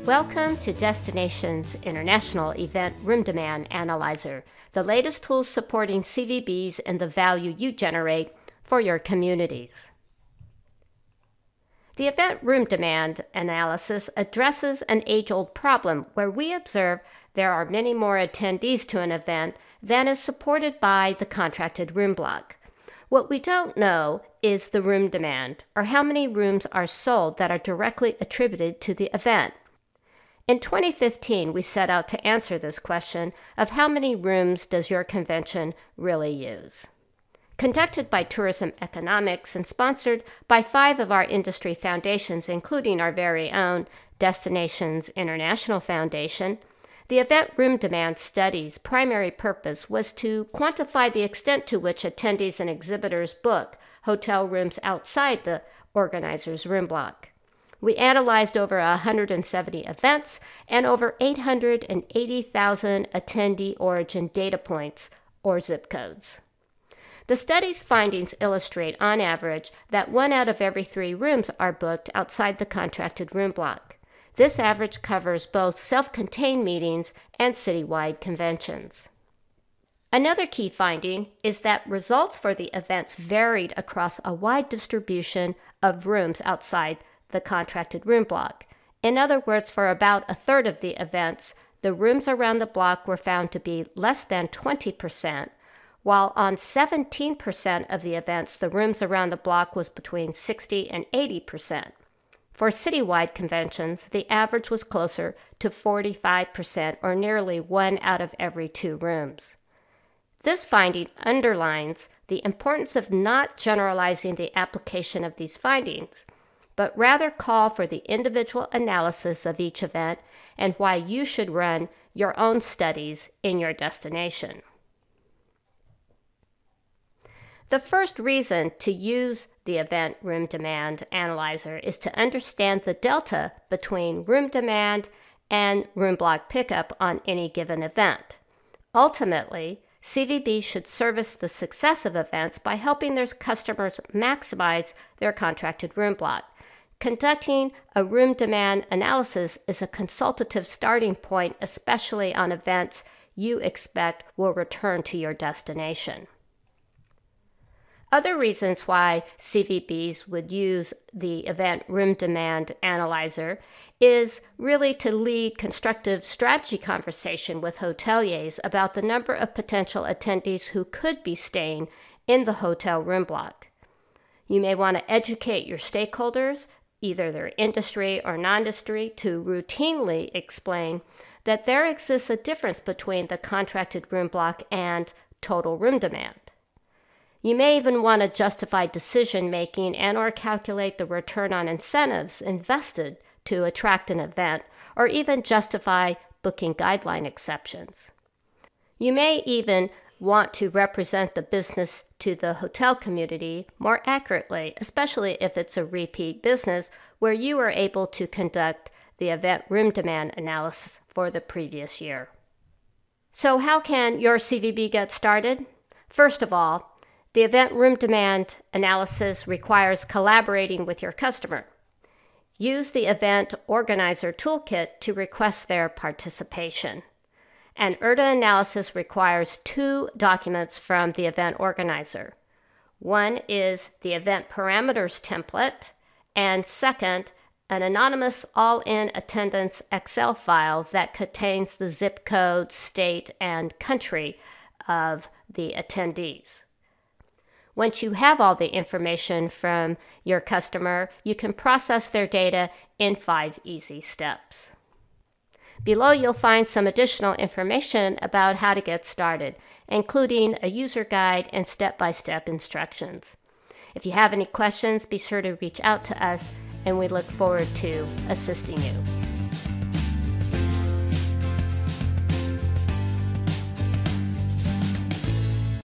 Welcome to Destinations International Event Room Demand Analyzer, the latest tools supporting CVBs and the value you generate for your communities. The Event Room Demand Analysis addresses an age-old problem where we observe there are many more attendees to an event than is supported by the contracted room block. What we don't know is the room demand, or how many rooms are sold that are directly attributed to the event. In 2015, we set out to answer this question of how many rooms does your convention really use. Conducted by Tourism Economics and sponsored by 5 of our industry foundations, including our very own Destinations International Foundation, the Event Room Demand Study's primary purpose was to quantify the extent to which attendees and exhibitors book hotel rooms outside the organizer's room block. We analyzed over 170 events and over 880,000 attendee origin data points, or zip codes. The study's findings illustrate, on average, that 1 out of every 3 rooms are booked outside the contracted room block. This average covers both self-contained meetings and citywide conventions. Another key finding is that results for the events varied across a wide distribution of rooms outside the contracted room block. In other words, for about a third of the events, the rooms around the block were found to be less than 20%, while on 17% of the events, the rooms around the block was between 60 and 80%. For citywide conventions, the average was closer to 45%, or nearly 1 out of every 2 rooms. This finding underlines the importance of not generalizing the application of these findings, but rather call for the individual analysis of each event and why you should run your own studies in your destination. The first reason to use the Event Room Demand Analyzer is to understand the delta between room demand and room block pickup on any given event. Ultimately, CVB should service the success of events by helping their customers maximize their contracted room block. Conducting a room demand analysis is a consultative starting point, especially on events you expect will return to your destination. Other reasons why CVBs would use the Event Room Demand Analyzer is really to lead constructive strategy conversation with hoteliers about the number of potential attendees who could be staying in the hotel room block. You may want to educate your stakeholders, either their industry or non-industry, to routinely explain that there exists a difference between the contracted room block and total room demand. You may even want to justify decision-making and or calculate the return on incentives invested to attract an event, or even justify booking guideline exceptions. You may even want to represent the business to the hotel community more accurately, especially if it's a repeat business where you are able to conduct the event room demand analysis for the previous year. So how can your CVB get started? First of all, the event room demand analysis requires collaborating with your customer. Use the Event Organizer Toolkit to request their participation. An ERDA analysis requires 2 documents from the event organizer. One is the event parameters template, and second, an anonymous all-in attendance Excel file that contains the zip code, state, and country of the attendees. Once you have all the information from your customer, you can process their data in 5 easy steps. Below, you'll find some additional information about how to get started, including a user guide and step-by-step instructions. If you have any questions, be sure to reach out to us, and we look forward to assisting you.